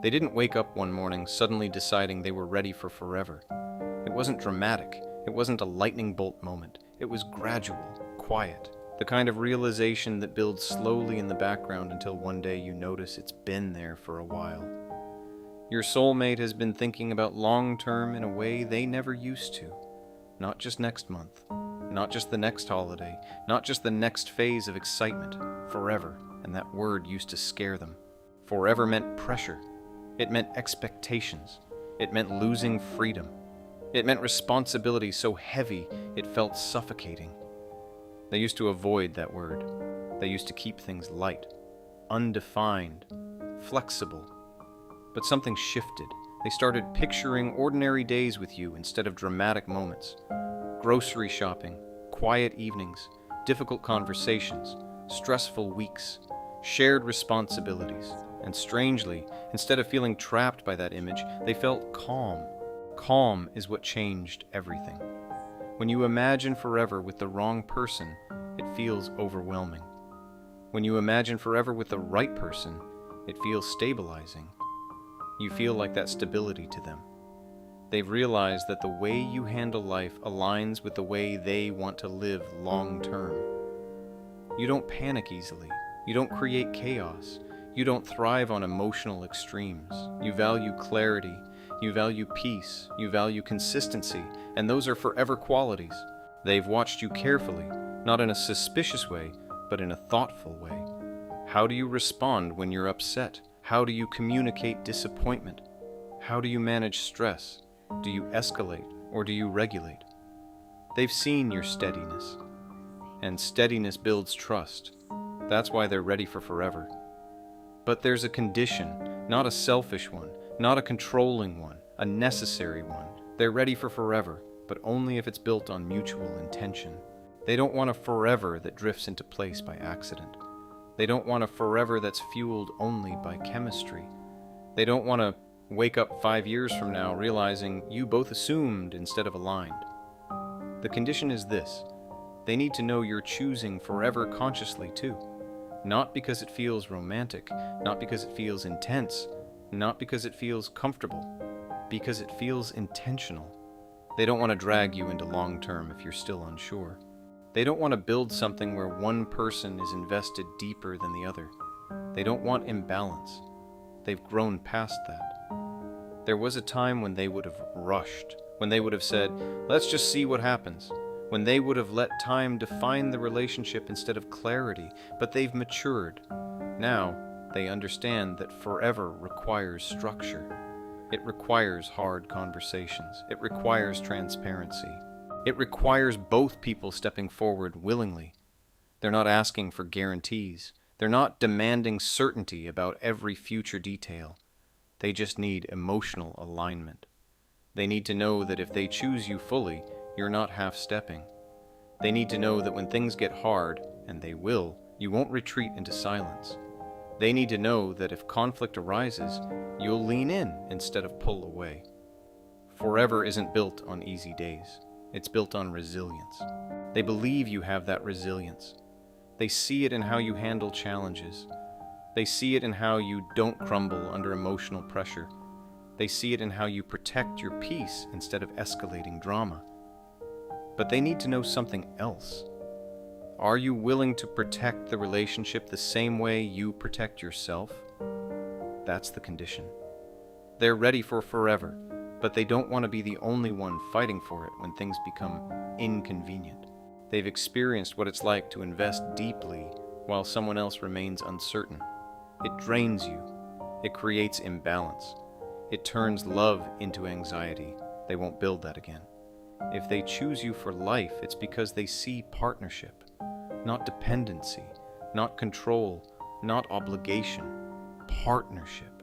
They didn't wake up one morning suddenly deciding they were ready for forever. It wasn't dramatic. It wasn't a lightning bolt moment. It was gradual, quiet, the kind of realization that builds slowly in the background until one day you notice it's been there for a while. Your soulmate has been thinking about long-term in a way they never used to. Not just next month, not just the next holiday, not just the next phase of excitement. Forever, and that word used to scare them. Forever meant pressure. It meant expectations. It meant losing freedom. It meant responsibility so heavy it felt suffocating. They used to avoid that word. They used to keep things light, undefined, flexible. But something shifted. They started picturing ordinary days with you instead of dramatic moments. Grocery shopping, quiet evenings, difficult conversations, stressful weeks, shared responsibilities. And strangely, instead of feeling trapped by that image, they felt calm. Calm is what changed everything. When you imagine forever with the wrong person, it feels overwhelming. When you imagine forever with the right person, it feels stabilizing. You feel like that stability to them. They've realized that the way you handle life aligns with the way they want to live long term. You don't panic easily. You don't create chaos. You don't thrive on emotional extremes. You value clarity. You value peace. You value consistency. And those are forever qualities. They've watched you carefully, not in a suspicious way, but in a thoughtful way. How do you respond when you're upset? How do you communicate disappointment? How do you manage stress? Do you escalate or do you regulate? They've seen your steadiness. And steadiness builds trust. That's why they're ready for forever. But there's a condition, not a selfish one, not a controlling one, a necessary one. They're ready for forever, but only if it's built on mutual intention. They don't want a forever that drifts into place by accident. They don't want a forever that's fueled only by chemistry. They don't want to wake up 5 years from now realizing you both assumed instead of aligned. The condition is this. They need to know you're choosing forever consciously too. Not because it feels romantic, not because it feels intense, not because it feels comfortable, because it feels intentional. They don't want to drag you into long term if you're still unsure. They don't want to build something where one person is invested deeper than the other. They don't want imbalance. They've grown past that. There was a time when they would have rushed, when they would have said, let's just see what happens, when they would have let time define the relationship instead of clarity, but they've matured. Now, they understand that forever requires structure. It requires hard conversations. It requires transparency. It requires both people stepping forward willingly. They're not asking for guarantees. They're not demanding certainty about every future detail. They just need emotional alignment. They need to know that if they choose you fully, you're not half-stepping. They need to know that when things get hard, and they will, you won't retreat into silence. They need to know that if conflict arises, you'll lean in instead of pull away. Forever isn't built on easy days. It's built on resilience. They believe you have that resilience. They see it in how you handle challenges. They see it in how you don't crumble under emotional pressure. They see it in how you protect your peace instead of escalating drama. But they need to know something else. Are you willing to protect the relationship the same way you protect yourself? That's the condition. They're ready for forever, but they don't want to be the only one fighting for it when things become inconvenient. They've experienced what it's like to invest deeply while someone else remains uncertain. It drains you. It creates imbalance. It turns love into anxiety. They won't build that again. If they choose you for life, it's because they see partnership, not dependency, not control, not obligation, partnership.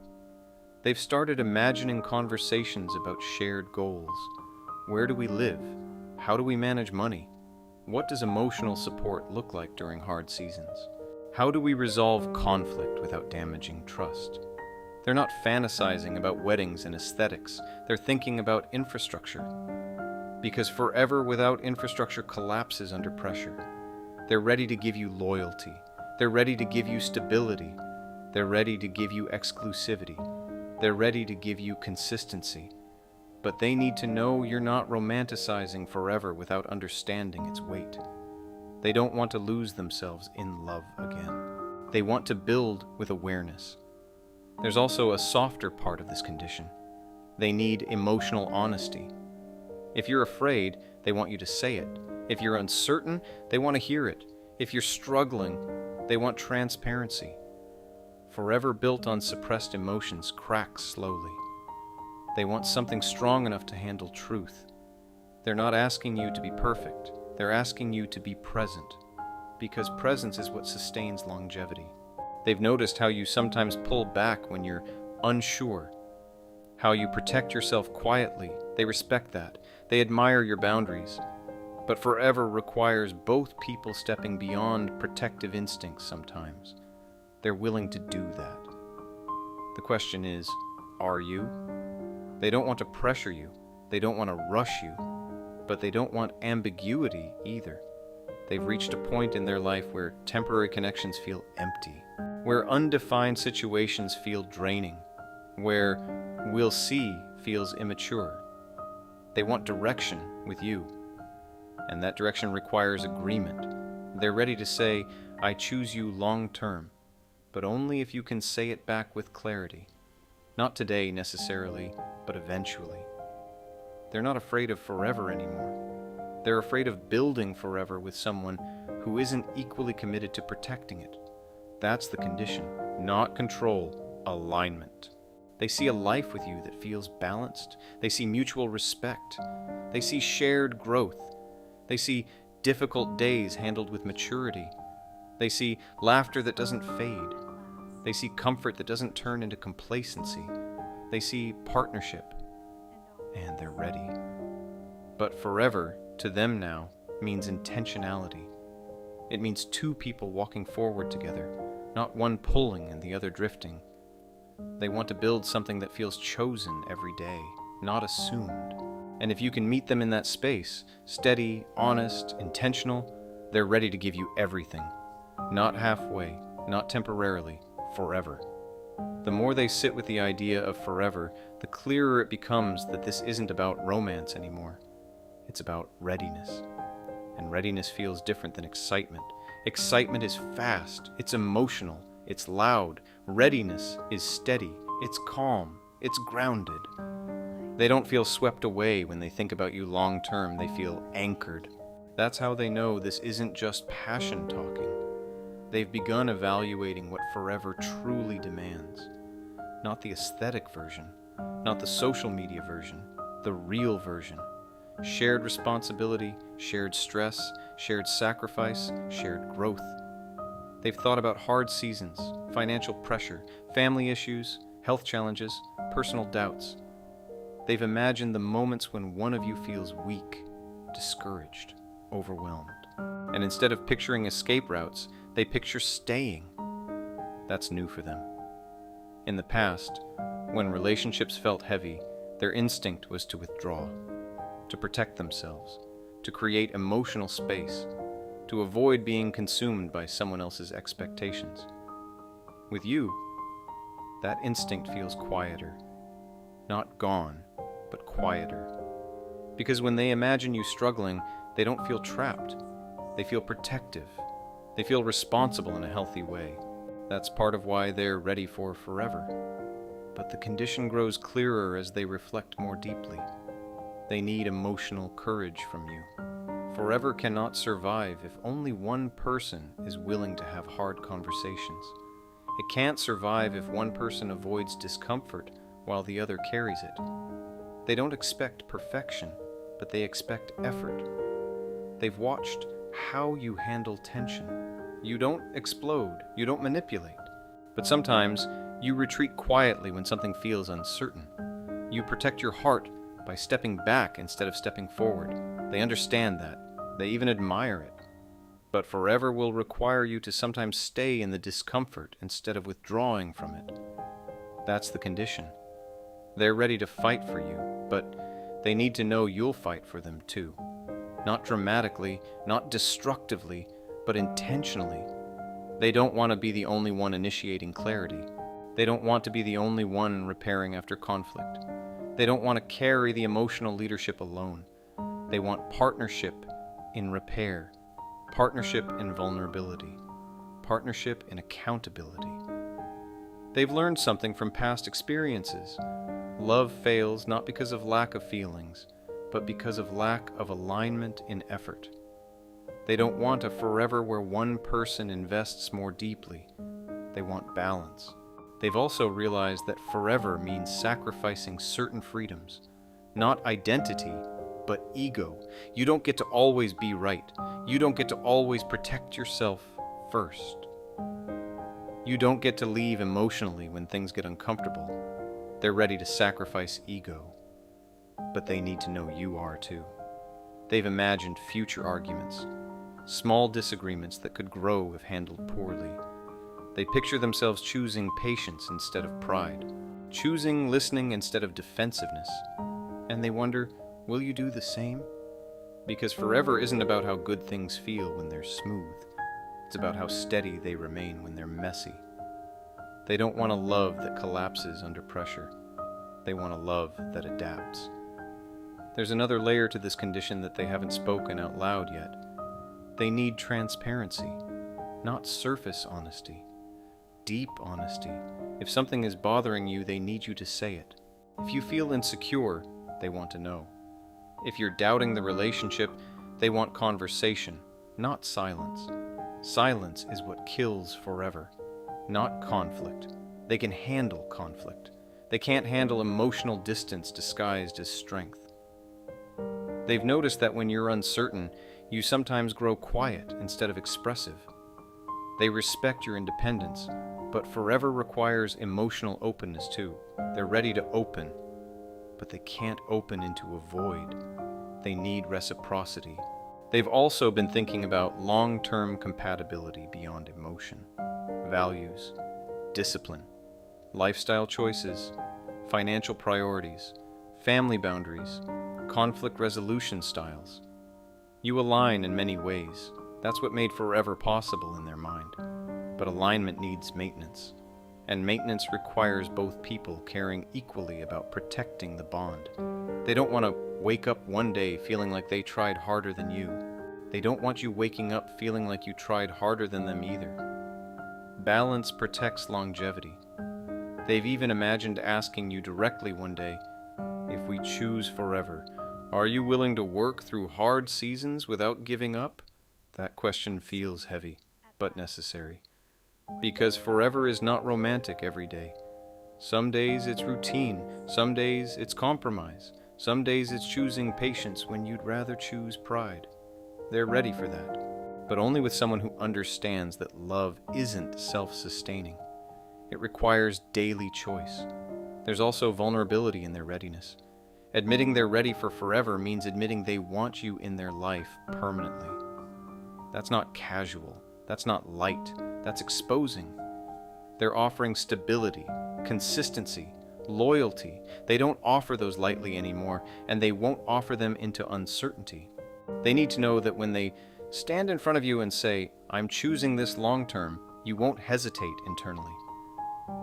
They've started imagining conversations about shared goals. Where do we live? How do we manage money? What does emotional support look like during hard seasons? How do we resolve conflict without damaging trust? They're not fantasizing about weddings and aesthetics. They're thinking about infrastructure. Because forever without infrastructure collapses under pressure. They're ready to give you loyalty. They're ready to give you stability. They're ready to give you exclusivity. They're ready to give you consistency, but they need to know you're not romanticizing forever without understanding its weight. They don't want to lose themselves in love again. They want to build with awareness. There's also a softer part of this condition. They need emotional honesty. If you're afraid, they want you to say it. If you're uncertain, they want to hear it. If you're struggling, they want transparency. Forever built on suppressed emotions cracks slowly. They want something strong enough to handle truth. They're not asking you to be perfect. They're asking you to be present, because presence is what sustains longevity. They've noticed how you sometimes pull back when you're unsure, how you protect yourself quietly. They respect that. They admire your boundaries. But forever requires both people stepping beyond protective instincts sometimes. They're willing to do that. The question is, are you? They don't want to pressure you. They don't want to rush you. But they don't want ambiguity either. They've reached a point in their life where temporary connections feel empty, where undefined situations feel draining, where "we'll see" feels immature. They want direction with you, and that direction requires agreement. They're ready to say, "I choose you long term," but only if you can say it back with clarity. Not today necessarily, but eventually. They're not afraid of forever anymore. They're afraid of building forever with someone who isn't equally committed to protecting it. That's the condition, not control, alignment. They see a life with you that feels balanced. They see mutual respect. They see shared growth. They see difficult days handled with maturity. They see laughter that doesn't fade. They see comfort that doesn't turn into complacency. They see partnership, and they're ready. But forever, to them now, means intentionality. It means two people walking forward together, not one pulling and the other drifting. They want to build something that feels chosen every day, not assumed. And if you can meet them in that space, steady, honest, intentional, they're ready to give you everything. Not halfway, not temporarily, forever. The more they sit with the idea of forever, the clearer it becomes that this isn't about romance anymore. It's about readiness. And readiness feels different than excitement. Excitement is fast, it's emotional, it's loud. Readiness is steady, it's calm, it's grounded. They don't feel swept away when they think about you long term, they feel anchored. That's how they know this isn't just passion talking. They've begun evaluating what forever truly demands. Not the aesthetic version, not the social media version, the real version. Shared responsibility, shared stress, shared sacrifice, shared growth. They've thought about hard seasons, financial pressure, family issues, health challenges, personal doubts. They've imagined the moments when one of you feels weak, discouraged, overwhelmed. And instead of picturing escape routes, they picture staying. That's new for them. In the past, when relationships felt heavy, their instinct was to withdraw, to protect themselves, to create emotional space, to avoid being consumed by someone else's expectations. With you, that instinct feels quieter. Not gone, but quieter. Because when they imagine you struggling, they don't feel trapped. They feel protective. They feel responsible in a healthy way. That's part of why they're ready for forever. But the condition grows clearer as they reflect more deeply. They need emotional courage from you. Forever cannot survive if only one person is willing to have hard conversations. It can't survive if one person avoids discomfort while the other carries it. They don't expect perfection, but they expect effort. They've watched how you handle tension. You don't explode, you don't manipulate. But sometimes you retreat quietly when something feels uncertain. You protect your heart by stepping back instead of stepping forward. They understand that. They even admire it. But forever will require you to sometimes stay in the discomfort instead of withdrawing from it. That's the condition. They're ready to fight for you, but they need to know you'll fight for them too. Not dramatically, not destructively, but intentionally. They don't want to be the only one initiating clarity. They don't want to be the only one repairing after conflict. They don't want to carry the emotional leadership alone. They want partnership in repair, partnership in vulnerability, partnership in accountability. They've learned something from past experiences. Love fails not because of lack of feelings, but because of lack of alignment in effort. They don't want a forever where one person invests more deeply. They want balance. They've also realized that forever means sacrificing certain freedoms, not identity, but ego. You don't get to always be right. You don't get to always protect yourself first. You don't get to leave emotionally when things get uncomfortable. They're ready to sacrifice ego, but they need to know you are too. They've imagined future arguments, small disagreements that could grow if handled poorly. They picture themselves choosing patience instead of pride, choosing listening instead of defensiveness. And they wonder, will you do the same? Because forever isn't about how good things feel when they're smooth. It's about how steady they remain when they're messy. They don't want a love that collapses under pressure. They want a love that adapts. There's another layer to this condition that they haven't spoken out loud yet. They need transparency, not surface honesty. Deep honesty. If something is bothering you, they need you to say it. If you feel insecure, they want to know. If you're doubting the relationship, they want conversation, not silence. Silence is what kills forever, not conflict. They can handle conflict. They can't handle emotional distance disguised as strength. They've noticed that when you're uncertain, you sometimes grow quiet instead of expressive. They respect your independence, but forever requires emotional openness too. They're ready to open, but they can't open into a void. They need reciprocity. They've also been thinking about long-term compatibility beyond emotion, values, discipline, lifestyle choices, financial priorities, family boundaries, conflict resolution styles. You align in many ways. That's what made forever possible in their mind. But alignment needs maintenance, and maintenance requires both people caring equally about protecting the bond. They don't want to wake up one day feeling like they tried harder than you. They don't want you waking up feeling like you tried harder than them either. Balance protects longevity. They've even imagined asking you directly one day, if we choose forever, are you willing to work through hard seasons without giving up? That question feels heavy, but necessary. Because forever is not romantic every day. Some days it's routine, some days it's compromise, some days it's choosing patience when you'd rather choose pride. They're ready for that, but only with someone who understands that love isn't self-sustaining. It requires daily choice. There's also vulnerability in their readiness. Admitting they're ready for forever means admitting they want you in their life permanently. That's not casual. That's not light. That's exposing. They're offering stability, consistency, loyalty. They don't offer those lightly anymore, and they won't offer them into uncertainty. They need to know that when they stand in front of you and say, I'm choosing this long term, you won't hesitate internally.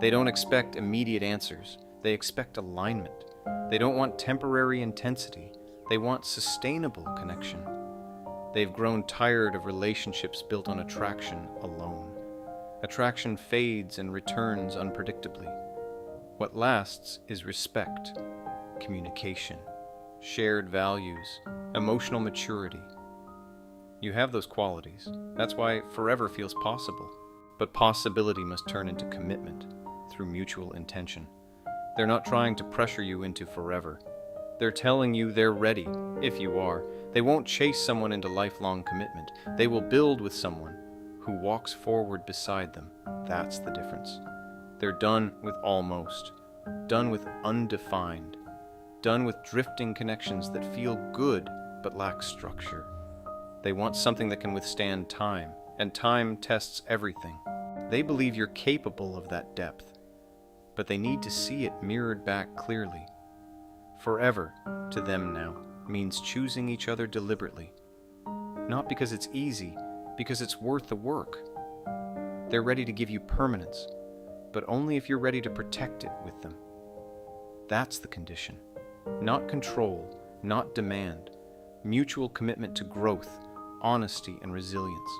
They don't expect immediate answers. They expect alignment. They don't want temporary intensity. They want sustainable connection. They've grown tired of relationships built on attraction alone. Attraction fades and returns unpredictably. What lasts is respect, communication, shared values, emotional maturity. You have those qualities. That's why forever feels possible. But possibility must turn into commitment through mutual intention. They're not trying to pressure you into forever. They're telling you they're ready, if you are. They won't chase someone into lifelong commitment. They will build with someone who walks forward beside them. That's the difference. They're done with almost, done with undefined, done with drifting connections that feel good but lack structure. They want something that can withstand time, and time tests everything. They believe you're capable of that depth, but they need to see it mirrored back clearly. Forever, to them now, means choosing each other deliberately. Not because it's easy, because it's worth the work. They're ready to give you permanence, but only if you're ready to protect it with them. That's the condition. Not control, not demand. Mutual commitment to growth, honesty, and resilience.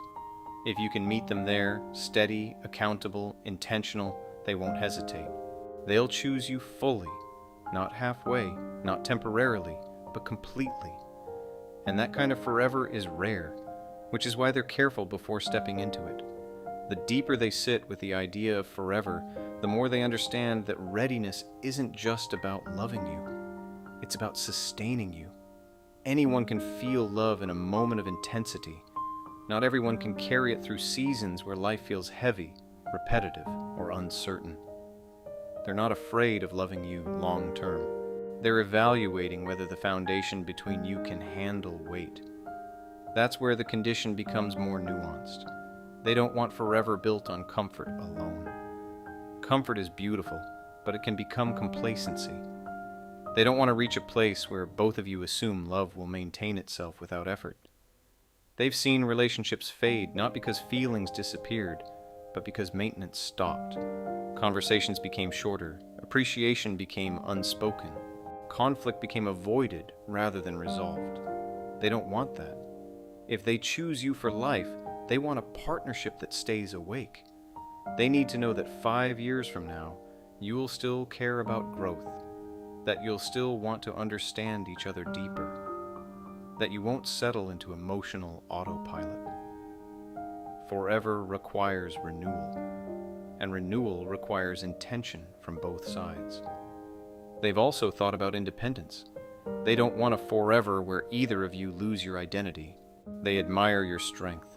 If you can meet them there, steady, accountable, intentional, they won't hesitate. They'll choose you fully, not halfway, not temporarily, but completely. And that kind of forever is rare, which is why they're careful before stepping into it. The deeper they sit with the idea of forever, the more they understand that readiness isn't just about loving you. It's about sustaining you. Anyone can feel love in a moment of intensity. Not everyone can carry it through seasons where life feels heavy, repetitive, or uncertain. They're not afraid of loving you long term. They're evaluating whether the foundation between you can handle weight. That's where the condition becomes more nuanced. They don't want forever built on comfort alone. Comfort is beautiful, but it can become complacency. They don't want to reach a place where both of you assume love will maintain itself without effort. They've seen relationships fade not because feelings disappeared, but because maintenance stopped. Conversations became shorter, appreciation became unspoken, conflict became avoided rather than resolved. They don't want that. If they choose you for life, they want a partnership that stays awake. They need to know that 5 years from now, you will still care about growth, that you'll still want to understand each other deeper, that you won't settle into emotional autopilot. Forever requires renewal, and renewal requires intention from both sides. They've also thought about independence. They don't want a forever where either of you lose your identity. They admire your strength,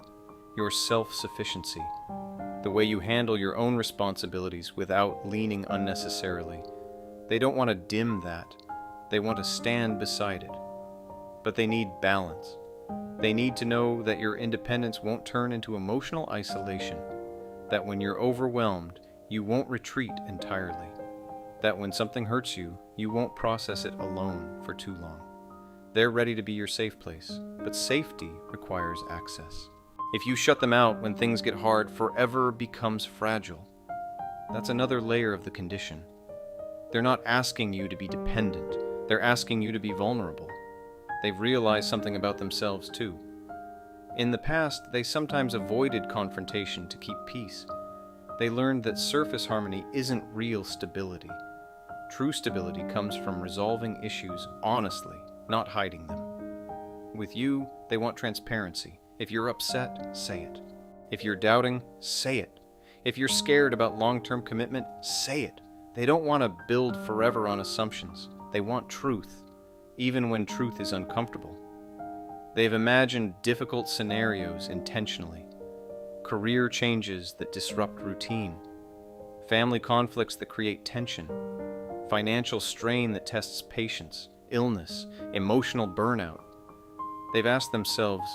your self-sufficiency, the way you handle your own responsibilities without leaning unnecessarily. They don't want to dim that. They want to stand beside it. But they need balance. They need to know that your independence won't turn into emotional isolation, that when you're overwhelmed, you won't retreat entirely, that when something hurts you, you won't process it alone for too long. They're ready to be your safe place, but safety requires access. If you shut them out when things get hard, forever becomes fragile. That's another layer of the condition. They're not asking you to be dependent. They're asking you to be vulnerable. They've realized something about themselves too. In the past, they sometimes avoided confrontation to keep peace. They learned that surface harmony isn't real stability. True stability comes from resolving issues honestly, not hiding them. With you, they want transparency. If you're upset, say it. If you're doubting, say it. If you're scared about long-term commitment, say it. They don't want to build forever on assumptions. They want truth, even when truth is uncomfortable. They've imagined difficult scenarios intentionally. Career changes that disrupt routine. Family conflicts that create tension. Financial strain that tests patience. Illness. Emotional burnout. They've asked themselves,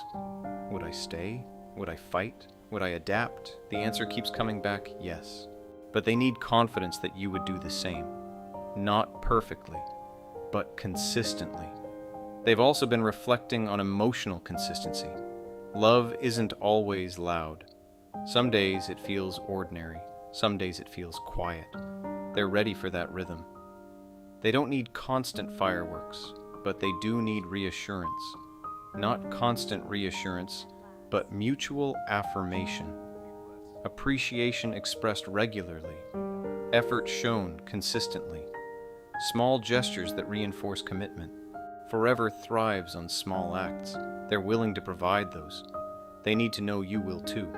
would I stay? Would I fight? Would I adapt? The answer keeps coming back, yes. But they need confidence that you would do the same. Not perfectly, but consistently. They've also been reflecting on emotional consistency. Love isn't always loud. Some days it feels ordinary. Some days it feels quiet. They're ready for that rhythm. They don't need constant fireworks, but they do need reassurance. Not constant reassurance, but mutual affirmation. Appreciation expressed regularly. Effort shown consistently. Small gestures that reinforce commitment. Forever thrives on small acts. They're willing to provide those. They need to know you will too.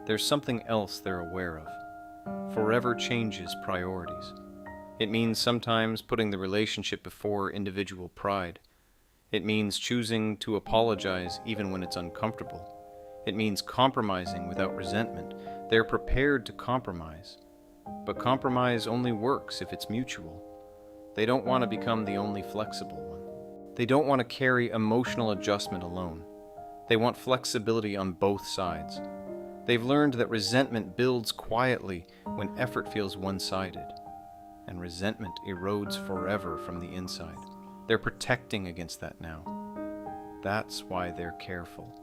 There's something else they're aware of. Forever changes priorities. It means sometimes putting the relationship before individual pride. It means choosing to apologize even when it's uncomfortable. It means compromising without resentment. They're prepared to compromise. But compromise only works if it's mutual. They don't want to become the only flexible one. They don't want to carry emotional adjustment alone. They want flexibility on both sides. They've learned that resentment builds quietly when effort feels one-sided, and resentment erodes forever from the inside. They're protecting against that now. That's why they're careful.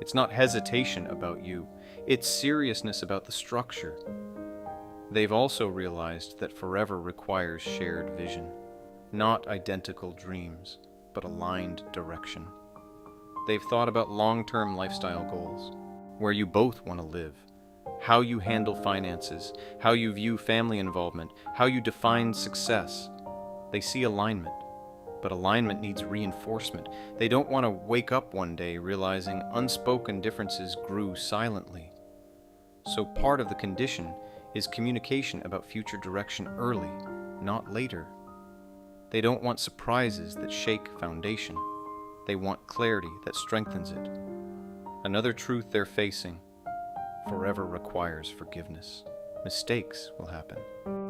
It's not hesitation about you. It's seriousness about the structure. They've also realized that forever requires shared vision, not identical dreams, but aligned direction. They've thought about long-term lifestyle goals, where you both want to live, how you handle finances, how you view family involvement, how you define success. They see alignment, but alignment needs reinforcement. They don't want to wake up one day realizing unspoken differences grew silently. So part of the condition is communication about future direction early, not later. They don't want surprises that shake foundation. They want clarity that strengthens it. Another truth they're facing: forever requires forgiveness. Mistakes will happen.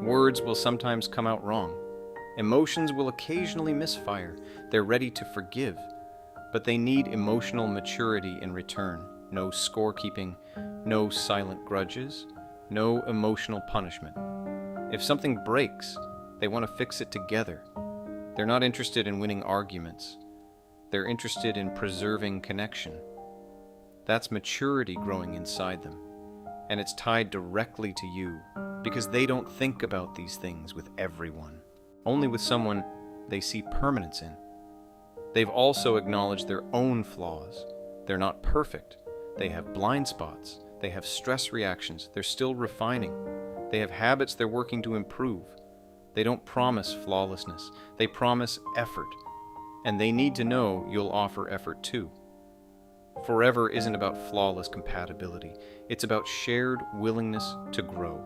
Words will sometimes come out wrong. Emotions will occasionally misfire. They're ready to forgive, but they need emotional maturity in return. No scorekeeping, no silent grudges, no emotional punishment. If something breaks, they want to fix it together. They're not interested in winning arguments. They're interested in preserving connection. That's maturity growing inside them, and it's tied directly to you, because they don't think about these things with everyone, only with someone they see permanence in. They've also acknowledged their own flaws. They're not perfect. They have blind spots. They have stress reactions. They're still refining. They have habits they're working to improve. They don't promise flawlessness. They promise effort. And they need to know you'll offer effort too. Forever isn't about flawless compatibility. It's about shared willingness to grow.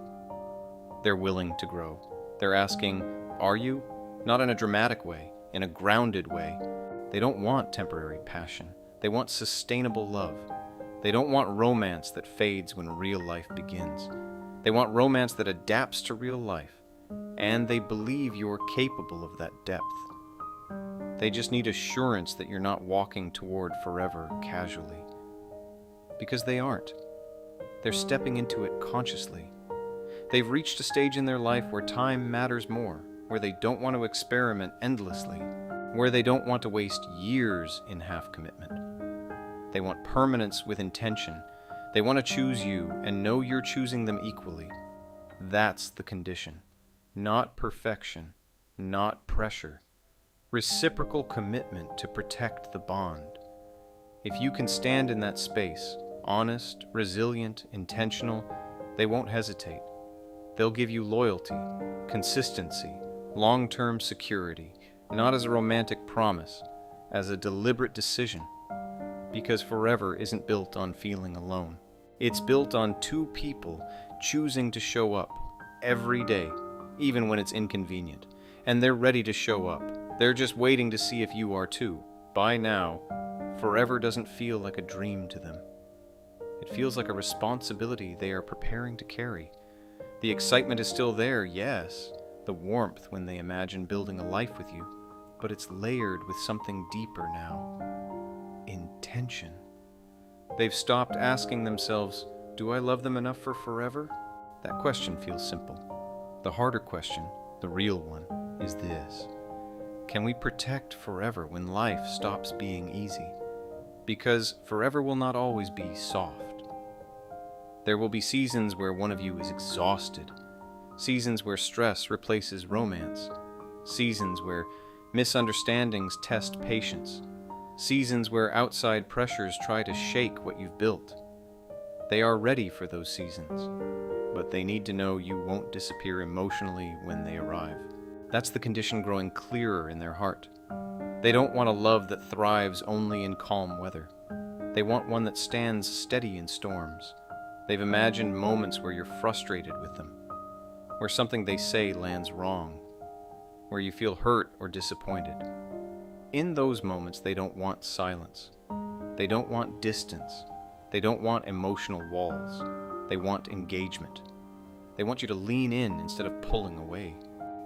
They're willing to grow. They're asking, are you? Not in a dramatic way, in a grounded way. They don't want temporary passion. They want sustainable love. They don't want romance that fades when real life begins. They want romance that adapts to real life, and they believe you're capable of that depth. They just need assurance that you're not walking toward forever casually. Because they aren't. They're stepping into it consciously. They've reached a stage in their life where time matters more, where they don't want to experiment endlessly, where they don't want to waste years in half-commitment. They want permanence with intention. They want to choose you and know you're choosing them equally. That's the condition. Not perfection, not pressure. Reciprocal commitment to protect the bond. If you can stand in that space, honest, resilient, intentional, they won't hesitate. They'll give you loyalty, consistency, long-term security, not as a romantic promise, as a deliberate decision. Because forever isn't built on feeling alone. It's built on two people choosing to show up every day, even when it's inconvenient. And they're ready to show up. They're just waiting to see if you are too. By now, forever doesn't feel like a dream to them. It feels like a responsibility they are preparing to carry. The excitement is still there, yes, the warmth when they imagine building a life with you, but it's layered with something deeper now. Intention. They've stopped asking themselves, do I love them enough for forever? That question feels simple. The harder question, the real one, is this. Can we protect forever when life stops being easy? Because forever will not always be soft. There will be seasons where one of you is exhausted, seasons where stress replaces romance, seasons where misunderstandings test patience, seasons where outside pressures try to shake what you've built. They are ready for those seasons, but they need to know you won't disappear emotionally when they arrive. That's the condition growing clearer in their heart. They don't want a love that thrives only in calm weather. They want one that stands steady in storms. They've imagined moments where you're frustrated with them, where something they say lands wrong, where you feel hurt or disappointed. In those moments, they don't want silence. They don't want distance. They don't want emotional walls. They want engagement. They want you to lean in instead of pulling away.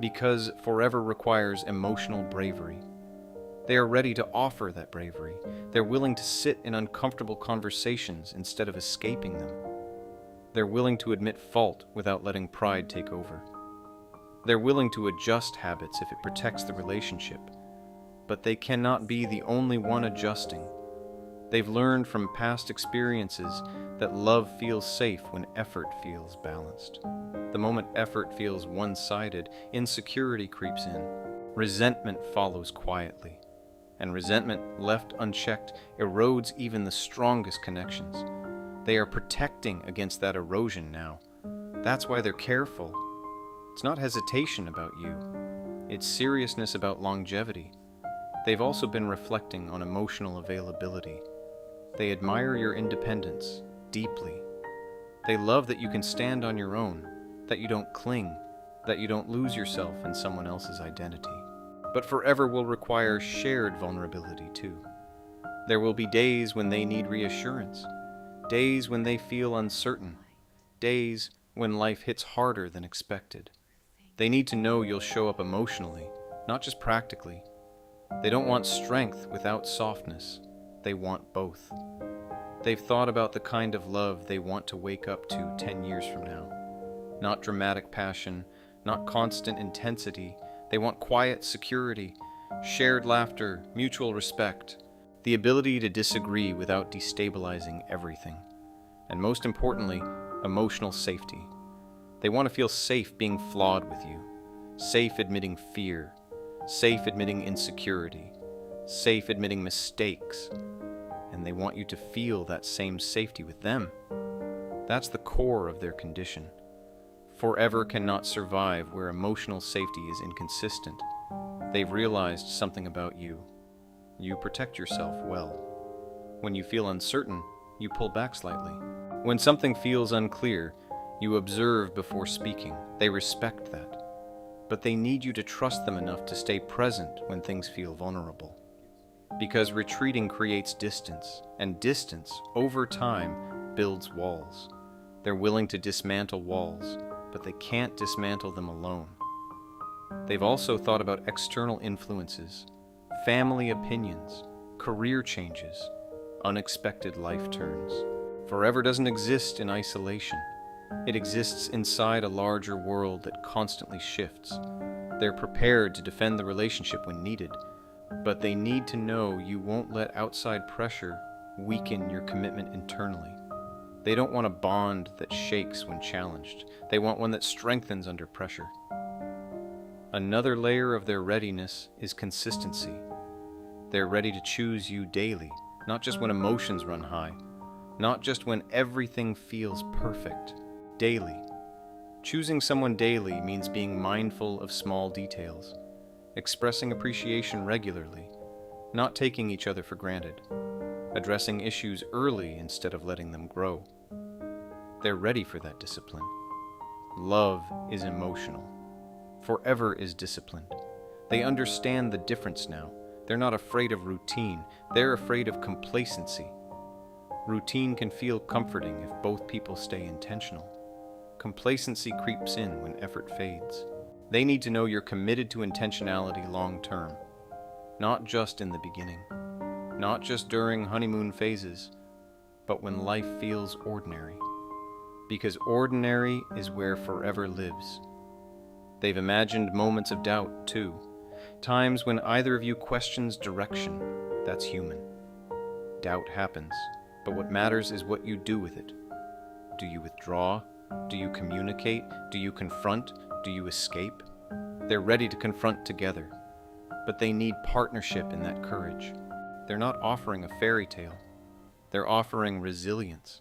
Because forever requires emotional bravery. They are ready to offer that bravery. They're willing to sit in uncomfortable conversations instead of escaping them. They're willing to admit fault without letting pride take over. They're willing to adjust habits if it protects the relationship. But they cannot be the only one adjusting. They've learned from past experiences that love feels safe when effort feels balanced. The moment effort feels one-sided, insecurity creeps in. Resentment follows quietly. And resentment, left unchecked, erodes even the strongest connections. They are protecting against that erosion now. That's why they're careful. It's not hesitation about you. It's seriousness about longevity. They've also been reflecting on emotional availability. They admire your independence deeply. They love that you can stand on your own, that you don't cling, that you don't lose yourself in someone else's identity. But forever will require shared vulnerability too. There will be days when they need reassurance, days when they feel uncertain, days when life hits harder than expected. They need to know you'll show up emotionally, not just practically. They don't want strength without softness. They want both. They've thought about the kind of love they want to wake up to 10 years from now. Not dramatic passion, not constant intensity. They want quiet security, shared laughter, mutual respect, the ability to disagree without destabilizing everything. And most importantly, emotional safety. They want to feel safe being flawed with you, safe admitting fear, safe admitting insecurity, safe admitting mistakes. And they want you to feel that same safety with them. That's the core of their condition. Forever cannot survive where emotional safety is inconsistent. They've realized something about you. You protect yourself well. When you feel uncertain, you pull back slightly. When something feels unclear, you observe before speaking. They respect that. But they need you to trust them enough to stay present when things feel vulnerable. Because retreating creates distance, and distance, over time, builds walls. They're willing to dismantle walls, but they can't dismantle them alone. They've also thought about external influences, family opinions, career changes, unexpected life turns. Forever doesn't exist in isolation. It exists inside a larger world that constantly shifts. They're prepared to defend the relationship when needed, but they need to know you won't let outside pressure weaken your commitment internally. They don't want a bond that shakes when challenged. They want one that strengthens under pressure. Another layer of their readiness is consistency. They're ready to choose you daily, not just when emotions run high, not just when everything feels perfect. Daily. Choosing someone daily means being mindful of small details, expressing appreciation regularly, not taking each other for granted, addressing issues early instead of letting them grow. They're ready for that discipline. Love is emotional. Forever is disciplined. They understand the difference now. They're not afraid of routine. They're afraid of complacency. Routine can feel comforting if both people stay intentional. Complacency creeps in when effort fades. They need to know you're committed to intentionality long term, not just in the beginning, not just during honeymoon phases, but when life feels ordinary. Because ordinary is where forever lives. They've imagined moments of doubt, too. Times when either of you questions direction. That's human. Doubt happens, but what matters is what you do with it. Do you withdraw? Do you communicate? Do you confront? Do you escape? They're ready to confront together, but they need partnership in that courage. They're not offering a fairy tale. They're offering resilience.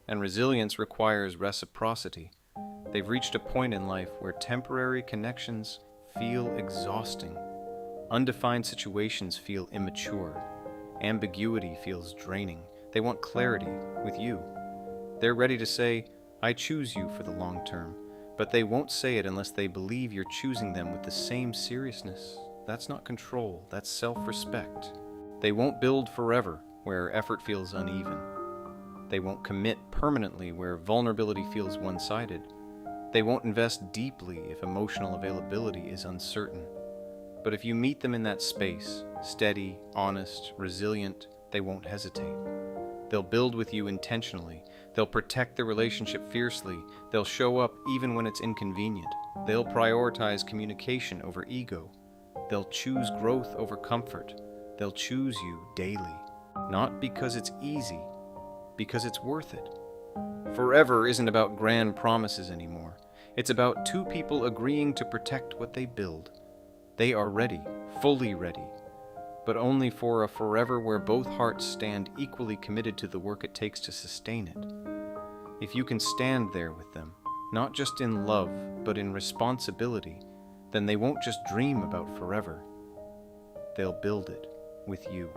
And resilience requires reciprocity. They've reached a point in life where temporary connections feel exhausting. Undefined situations feel immature. Ambiguity feels draining. They want clarity with you. They're ready to say, I choose you for the long term, but they won't say it unless they believe you're choosing them with the same seriousness. That's not control, that's self-respect. They won't build forever where effort feels uneven. They won't commit permanently where vulnerability feels one-sided. They won't invest deeply if emotional availability is uncertain. But if you meet them in that space, steady, honest, resilient, they won't hesitate. They'll build with you intentionally. They'll protect the relationship fiercely. They'll show up even when it's inconvenient. They'll prioritize communication over ego. They'll choose growth over comfort. They'll choose you daily. Not because it's easy, because it's worth it. Forever isn't about grand promises anymore. It's about two people agreeing to protect what they build. They are ready, fully ready, but only for a forever where both hearts stand equally committed to the work it takes to sustain it. If you can stand there with them, not just in love, but in responsibility, then they won't just dream about forever. They'll build it with you.